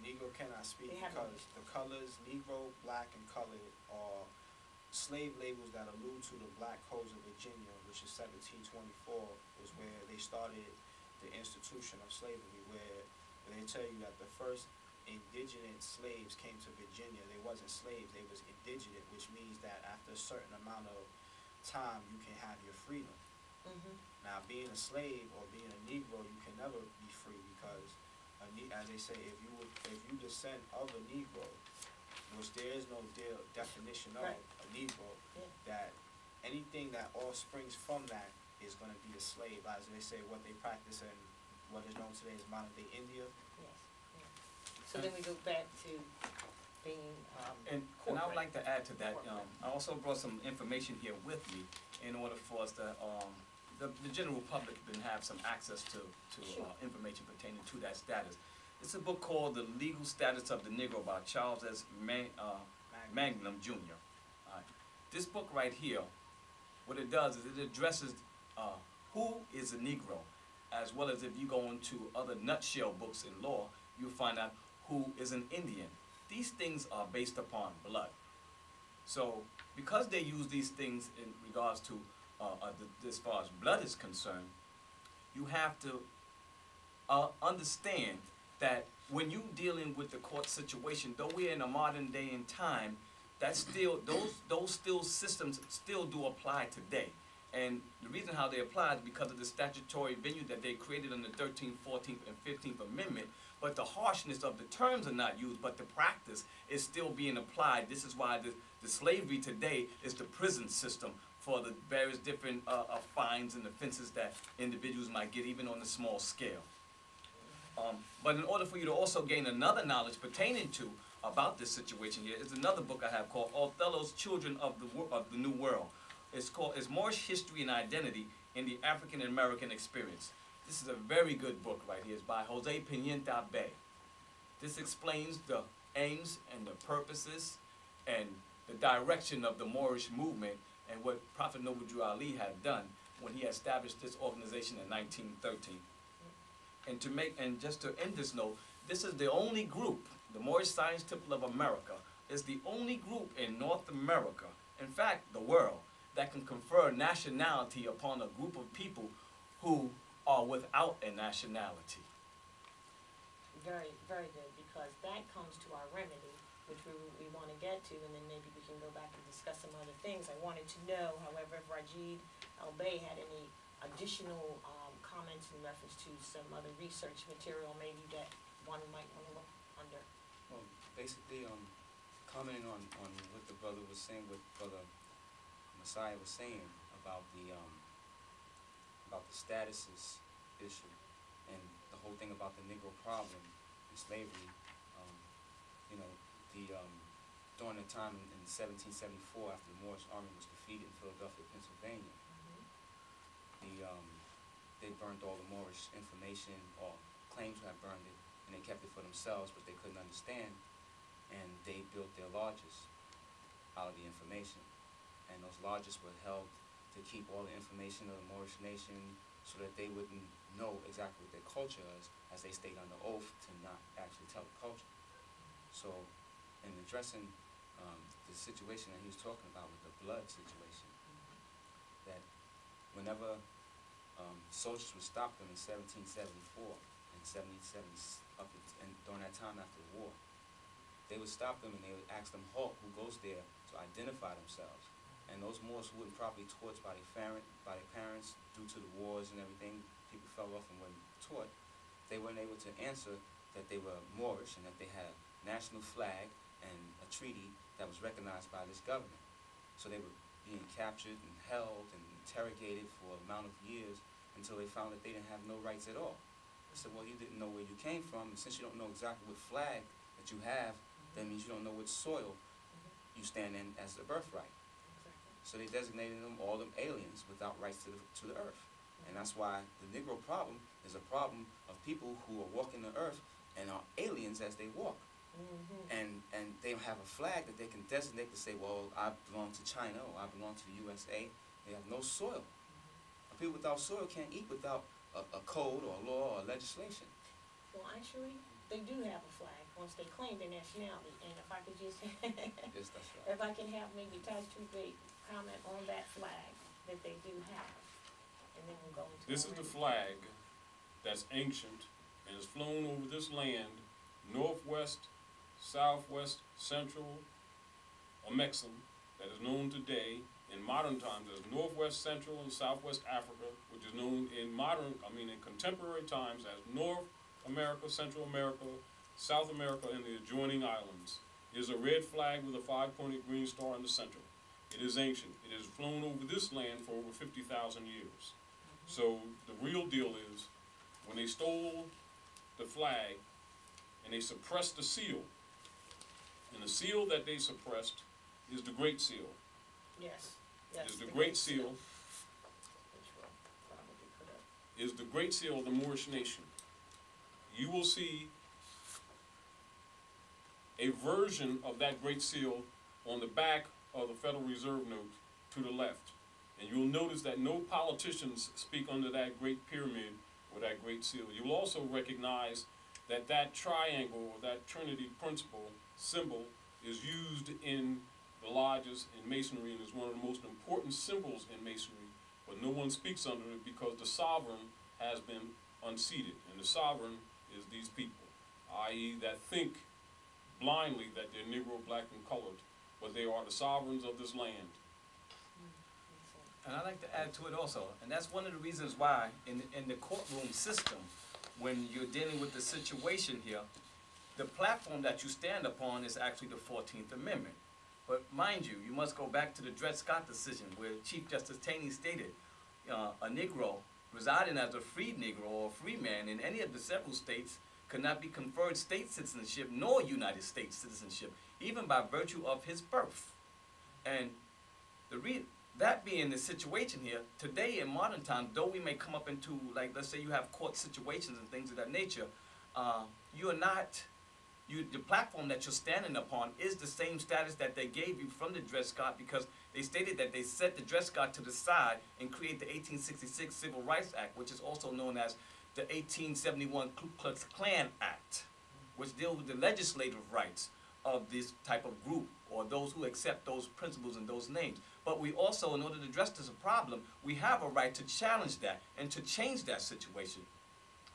Negro cannot speak They have because the colors, Negro, black, and colored are slave labels that allude to the black codes of Virginia, which is 1724, was where they started the institution of slavery, where they tell you that the first indigenous slaves came to Virginia. They wasn't slaves, they was indigenous, which means that after a certain amount of time, you can have your freedom. Now, being a slave or being a Negro, you can never be free because, as they say, if you descend of a Negro, which there is no definition of a Negro, that anything that all springs from that is going to be a slave. As they say, what they practice in what is known today as modern day India. Yes. So then we go back to being and I would like to add to that, I also brought some information here with me in order for us to, the general public can have some access to information pertaining to that status. It's a book called The Legal Status of the Negro by Charles S. Mangum, Jr. This book right here, what it does is it addresses who is a Negro, as well as if you go into other nutshell books in law, you'll find out who is an Indian. These things are based upon blood. So because they use these things in regards to as far as blood is concerned, you have to understand that when you're dealing with the court situation, though we're in a modern day and time, that still those still systems still do apply today. And the reason how they apply is because of the statutory venue that they created in the 13th, 14th, and 15th Amendment. But the harshness of the terms are not used, but the practice is still being applied. This is why the slavery today is the prison system for the various different fines and offenses that individuals might get, even on a small scale. But in order for you to also gain another knowledge pertaining to about this situation here, is another book I have called Othello's Children of the New World. It's Moorish History and Identity in the African American Experience. This is a very good book right here. It's by Jose Pimienta Bay. This explains the aims and the purposes and the direction of the Moorish movement and what Prophet Noble Drew Ali had done when he established this organization in 1913. And just to end this note, this is the only group, the Moorish Science Temple of America, is the only group in North America, in fact, the world, that can confer nationality upon a group of people who are without a nationality. Very, very good, because that comes to our remedy, which we want to get to, and then maybe we can go back and discuss some other things. I wanted to know, however, if Rajid Al-Bey had any additional comments in reference to some other research material maybe that one might want to look under. Well, basically, commenting on what the brother was saying, what Brother Messiah was saying about the statuses issue and the whole thing about the Negro problem and slavery. You know, during the time in 1774, after the Moorish army was defeated in Philadelphia, Pennsylvania, they burned all the Moorish information, or claimed to have burned it, and they kept it for themselves, but they couldn't understand, and they built their lodges out of the information. And those lodges were held to keep all the information of the Moorish nation so that they wouldn't know exactly what their culture is, as they stayed under oath to not actually tell the culture. So in addressing the situation that he was talking about with the blood situation, that whenever soldiers would stop them in 1774 and 77, and during that time after the war, they would stop them and they would ask them, halt, who goes there, to identify themselves. And those Moors who weren't properly taught by their parents due to the wars and everything, people fell off and weren't taught, they weren't able to answer that they were Moorish and that they had a national flag and a treaty that was recognized by this government. So they were being captured and held and interrogated for an amount of years until they found that they didn't have no rights at all. They said, well, you didn't know where you came from, and since you don't know exactly what flag that you have, that means you don't know which soil you stand in as the birthright. So they designated them, all them, aliens without rights to the earth. And that's why the Negro problem is a problem of people who are walking the earth and are aliens as they walk. And they have a flag that they can designate to say, well, I belong to China or I belong to the USA. They have no soil. People without soil can't eat without a code or a law or legislation. Well, actually, they do have a flag. once they claim their nationality. And if I could just, Yes, that's right. if I can have maybe Taj Trupe comment on that flag that they do have, and then we'll go into. This is the flag that's ancient and has flown over this land, northwest, southwest, central, or Mexam, that is known today in modern times as Northwest, Central, and Southwest Africa, which is known in in contemporary times as North America, Central America, South America, and the adjoining islands. It is a red flag with a 5-pointed green star in the center. It is ancient. It has flown over this land for over 50,000 years. So the real deal is, when they stole the flag and they suppressed the seal, and the seal that they suppressed is the Great Seal. Yes. Is the Great Seal. Which we'll probably put up. Is the Great Seal of the Moorish nation. You will see a version of that Great Seal on the back of the Federal Reserve note to the left. And you'll notice that no politicians speak under that Great Pyramid or that Great Seal. You will also recognize that that triangle or that Trinity principle symbol is used in the lodges in Masonry and is one of the most important symbols in Masonry, but no one speaks under it because the sovereign has been unseated, and the sovereign is these people, i.e. that think blindly that they're Negro, black, and colored, but they are the sovereigns of this land. And I'd like to add to it also, and that's one of the reasons why in the courtroom system, when you're dealing with the situation here, the platform that you stand upon is actually the 14th Amendment. But mind you, you must go back to the Dred Scott decision where Chief Justice Taney stated a Negro residing as a freed Negro or a free man in any of the several states could not be conferred state citizenship nor United States citizenship, even by virtue of his birth. And that being the situation here, today in modern times, though we may come up into, like, let's say you have court situations and things of that nature, the platform that you're standing upon is the same status that they gave you from the Dred Scott, because they stated that they set the Dred Scott to the side and create the 1866 Civil Rights Act, which is also known as the 1871 Ku Klux Klan Act, which deals with the legislative rights of this type of group or those who accept those principles and those names. But we also, in order to address this problem, we have a right to challenge that and to change that situation.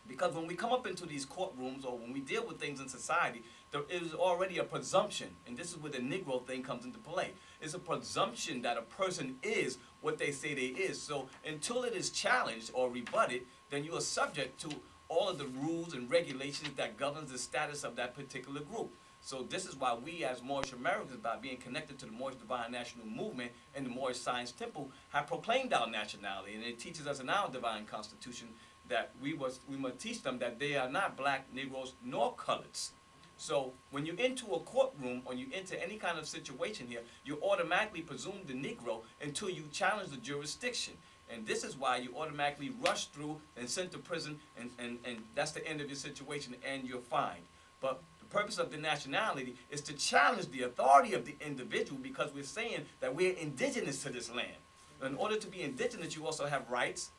Because when we come up into these courtrooms or when we deal with things in society, there is already a presumption, and this is where the Negro thing comes into play. It's a presumption that a person is what they say they is. So until it is challenged or rebutted, then you are subject to all of the rules and regulations that governs the status of that particular group. So this is why we as Moorish Americans, by being connected to the Moorish Divine National Movement and the Moorish Science Temple, have proclaimed our nationality. And it teaches us in our divine constitution that we must teach them that they are not black, Negroes, nor coloreds. So when you enter a courtroom or you enter any kind of situation here, you automatically presume the Negro until you challenge the jurisdiction. And this is why you automatically rush through and sent to prison, and that's the end of your situation, and you're fined. But the purpose of the nationality is to challenge the authority of the individual, because we're saying that we're indigenous to this land. In order to be indigenous, you also have rights,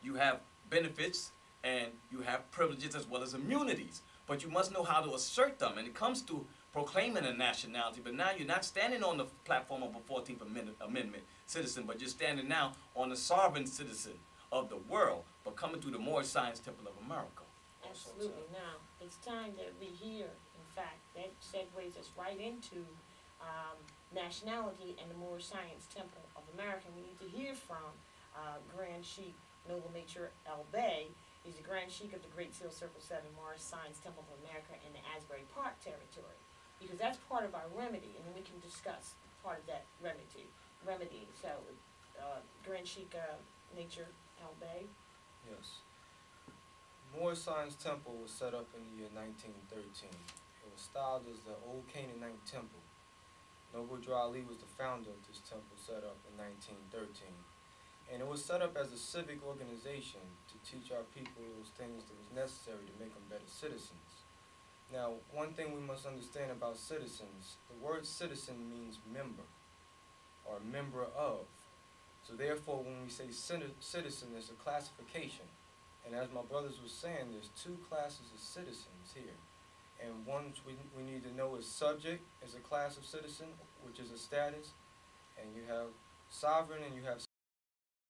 you have benefits, and you have privileges as well as immunities. But you must know how to assert them. And it comes to proclaiming a nationality, but now you're not standing on the platform of a 14th Amendment citizen, but you're standing now on a sovereign citizen of the world, but coming through the Moorish Science Temple of America. Absolutely. Now, it's time that we hear, in fact, that segues us right into nationality and the Moorish Science Temple of America. We need to hear from Grand Sheik Noble Mature El-Bey. He's the Grand Sheik of the Great Seal Circle 7 Moorish Science Temple of America in the Asbury Park territory, because that's part of our remedy, and then we can discuss part of that remedy. So, Grand Sheik Nature El-Bey. Yes. Moorish Science Temple was set up in the year 1913. It was styled as the Old Canaanite Temple. Noble Drew Ali was the founder of this temple, set up in 1913. And it was set up as a civic organization to teach our people those things that was necessary to make them better citizens. Now, one thing we must understand about citizens, the word citizen means member, or member of. So therefore, when we say citizen, there's a classification. And as my brothers were saying, there's two classes of citizens here. And ones we need to know is subject is a class of citizen, which is a status, and you have sovereign and you have